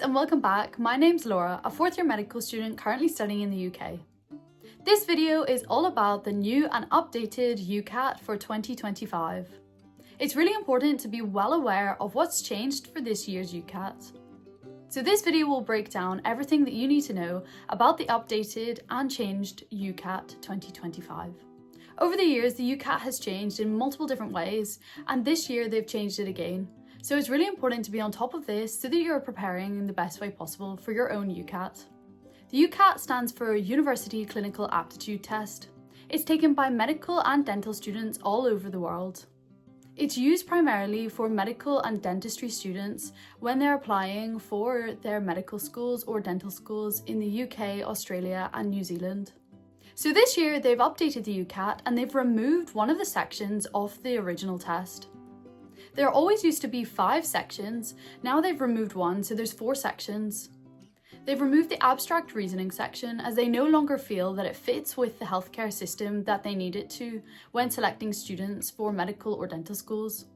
and welcome back. My name's Laura, a fourth year medical student currently studying in the UK. This video is all about the new and updated UCAT for 2025. It's really important to be well aware of what's changed for this year's UCAT. So this video will break down everything that you need to know about the updated and changed UCAT 2025. Over the years, the UCAT has changed in multiple different ways, and this year they've changed it again. So it's really important to be on top of this so that you're preparing in the best way possible for your own UCAT. The UCAT stands for University Clinical Aptitude Test. It's taken by medical and dental students all over the world. It's used primarily for medical and dentistry students when they're applying for their medical schools or dental schools in the UK, Australia and New Zealand. So this year they've updated the UCAT and they've removed one of the sections of the original test. There always used to be 5 sections, now they've removed one, so there's 4 sections. They've removed the abstract reasoning section as they no longer feel that it fits with the healthcare system that they need it to when selecting students for medical or dental schools.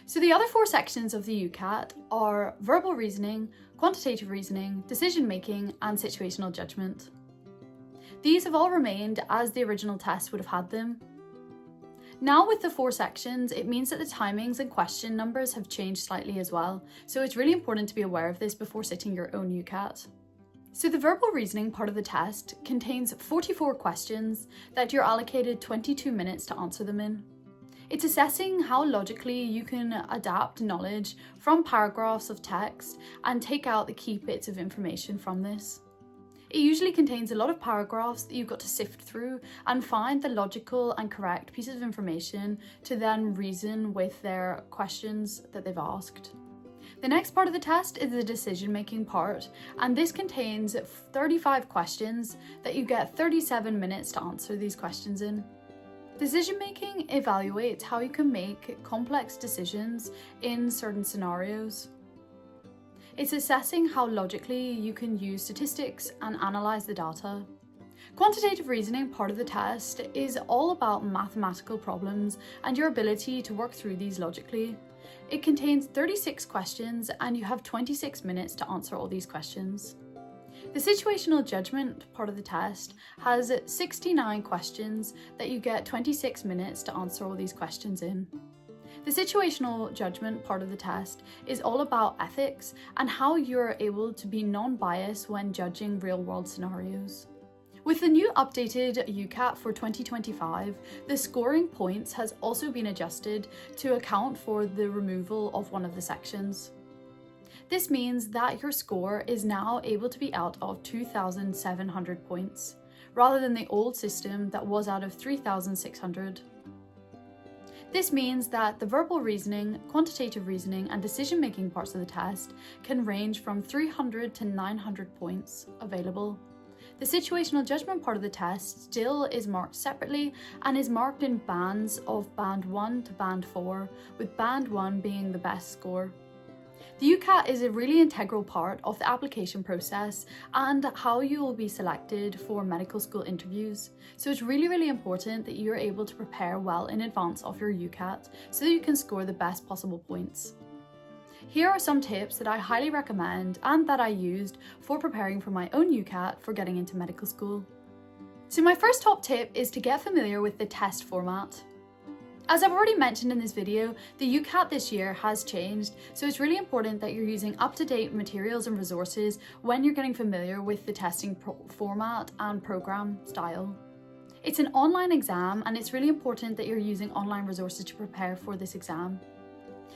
So the other 4 sections of the UCAT are verbal reasoning, quantitative reasoning, decision making and situational judgment. These have all remained as the original test would have had them. Now with the 4 sections, it means that the timings and question numbers have changed slightly as well, so it's really important to be aware of this before sitting your own UCAT. So the verbal reasoning part of the test contains 44 questions that you're allocated 22 minutes to answer them in. It's assessing how logically you can adapt knowledge from paragraphs of text and take out the key bits of information from this. It usually contains a lot of paragraphs that you've got to sift through and find the logical and correct pieces of information to then reason with their questions that they've asked. The next part of the test is the decision-making part, and this contains 35 questions that you get 37 minutes to answer these questions in. Decision-making evaluates how you can make complex decisions in certain scenarios. It's assessing how logically you can use statistics and analyse the data. Quantitative reasoning part of the test is all about mathematical problems and your ability to work through these logically. It contains 36 questions and you have 26 minutes to answer all these questions. The situational judgment part of the test has 69 questions that you get 26 minutes to answer all these questions in. The situational judgment part of the test is all about ethics and how you're able to be non-biased when judging real-world scenarios. With the new updated UCAT for 2025, the scoring points has also been adjusted to account for the removal of one of the sections. This means that your score is now able to be out of 2,700 points, rather than the old system that was out of 3,600. This means that the verbal reasoning, quantitative reasoning and decision-making parts of the test can range from 300 to 900 points available. The situational judgment part of the test still is marked separately and is marked in bands of band 1 to band 4, with band 1 being the best score. The UCAT is a really integral part of the application process and how you will be selected for medical school interviews. So it's really important that you're able to prepare well in advance of your UCAT so that you can score the best possible points. Here are some tips that I highly recommend and that I used for preparing for my own UCAT for getting into medical school. So my first top tip is to get familiar with the test format. As I've already mentioned in this video, the UCAT this year has changed, so it's really important that you're using up-to-date materials and resources when you're getting familiar with the testing format and program style. It's an online exam and it's really important that you're using online resources to prepare for this exam.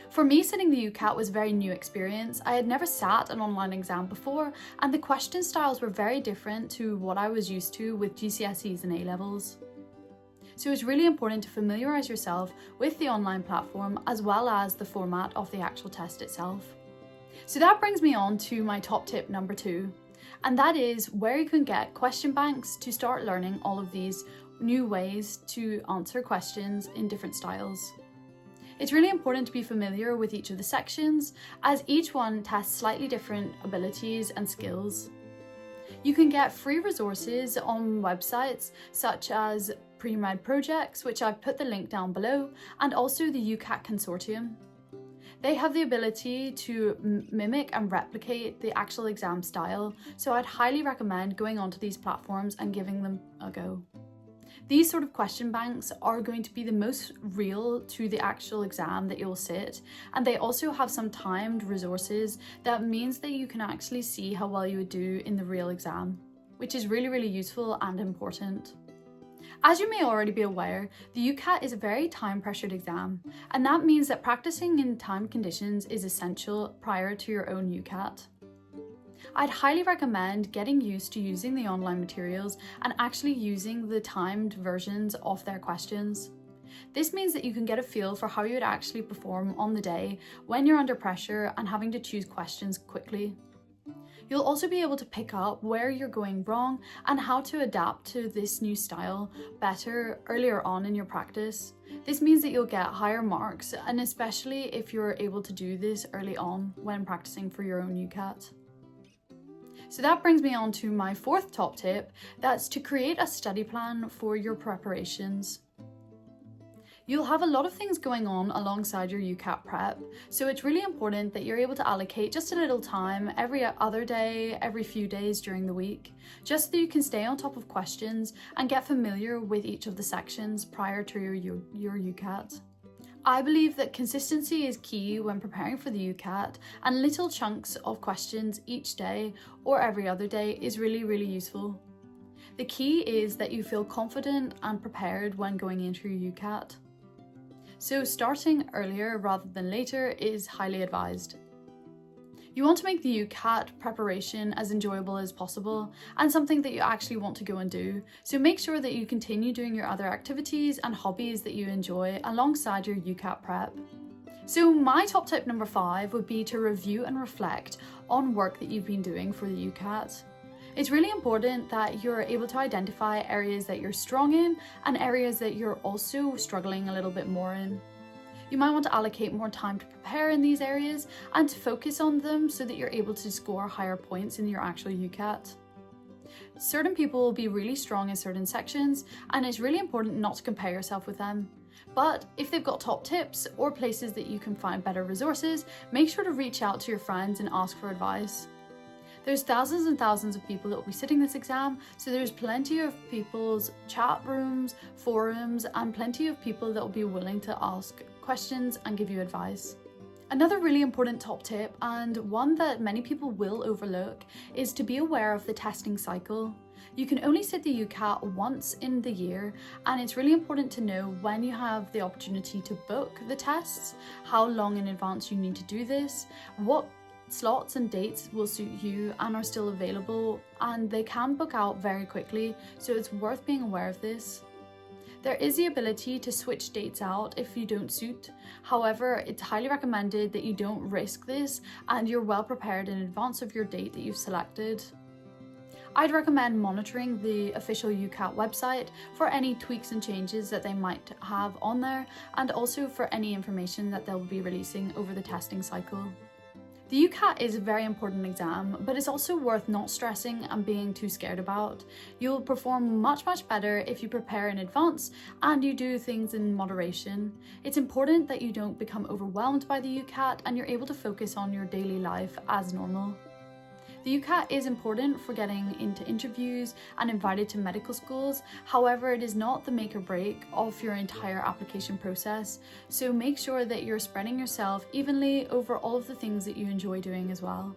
For me, sitting the UCAT was a very new experience. I had never sat an online exam before and the question styles were very different to what I was used to with GCSEs and A-levels. So it's really important to familiarise yourself with the online platform as well as the format of the actual test itself. So that brings me on to my top tip number 2, and that is where you can get question banks to start learning all of these new ways to answer questions in different styles. It's really important to be familiar with each of the sections as each one tests slightly different abilities and skills. You can get free resources on websites such as Pre-Med Projects, which I've put the link down below, and also the UCAT Consortium. They have the ability to mimic and replicate the actual exam style, so I'd highly recommend going onto these platforms and giving them a go. These sort of question banks are going to be the most real to the actual exam that you'll sit, and they also have some timed resources that means that you can actually see how well you would do in the real exam, which is really, really useful and important. As you may already be aware, the UCAT is a very time-pressured exam, and that means that practicing in timed conditions is essential prior to your own UCAT. I'd highly recommend getting used to using the online materials and actually using the timed versions of their questions. This means that you can get a feel for how you would actually perform on the day when you're under pressure and having to choose questions quickly. You'll also be able to pick up where you're going wrong and how to adapt to this new style better earlier on in your practice. This means that you'll get higher marks, and especially if you're able to do this early on when practicing for your own UCAT. So that brings me on to my fourth top tip, that's to create a study plan for your preparations. You'll have a lot of things going on alongside your UCAT prep, so it's really important that you're able to allocate just a little time every other day, every few days during the week, just so you can stay on top of questions and get familiar with each of the sections prior to your UCAT. I believe that consistency is key when preparing for the UCAT, and little chunks of questions each day or every other day is really, really useful. The key is that you feel confident and prepared when going into your UCAT. So starting earlier rather than later is highly advised. You want to make the UCAT preparation as enjoyable as possible and something that you actually want to go and do, so make sure that you continue doing your other activities and hobbies that you enjoy alongside your UCAT prep. So my top tip number 5 would be to review and reflect on work that you've been doing for the UCAT. It's really important that you're able to identify areas that you're strong in and areas that you're also struggling a little bit more in. You might want to allocate more time to prepare in these areas and to focus on them so that you're able to score higher points in your actual UCAT. Certain people will be really strong in certain sections, and it's really important not to compare yourself with them. But if they've got top tips or places that you can find better resources, make sure to reach out to your friends and ask for advice. There's thousands and thousands of people that will be sitting this exam, so there's plenty of people's chat rooms, forums, and plenty of people that will be willing to ask questions and give you advice. Another really important top tip, and one that many people will overlook, is to be aware of the testing cycle. You can only sit the UCAT once in the year, and it's really important to know when you have the opportunity to book the tests, how long in advance you need to do this, what slots and dates will suit you and are still available, and they can book out very quickly, so it's worth being aware of this. There is the ability to switch dates out if you don't suit. However, it's highly recommended that you don't risk this and you're well prepared in advance of your date that you've selected. I'd recommend monitoring the official UCAT website for any tweaks and changes that they might have on there, and also for any information that they'll be releasing over the testing cycle. The UCAT is a very important exam, but it's also worth not stressing and being too scared about. You'll perform much better if you prepare in advance and you do things in moderation. It's important that you don't become overwhelmed by the UCAT and you're able to focus on your daily life as normal. The UCAT is important for getting into interviews and invited to medical schools. However, it is not the make or break of your entire application process, so make sure that you're spreading yourself evenly over all of the things that you enjoy doing as well.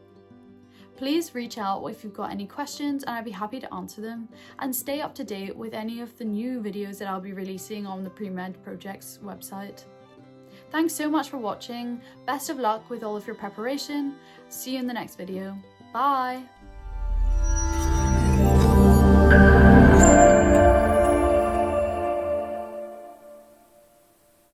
Please reach out if you've got any questions and I'd be happy to answer them, and stay up to date with any of the new videos that I'll be releasing on the Pre-Med Project's website. Thanks so much for watching, best of luck with all of your preparation, see you in the next video. Bye!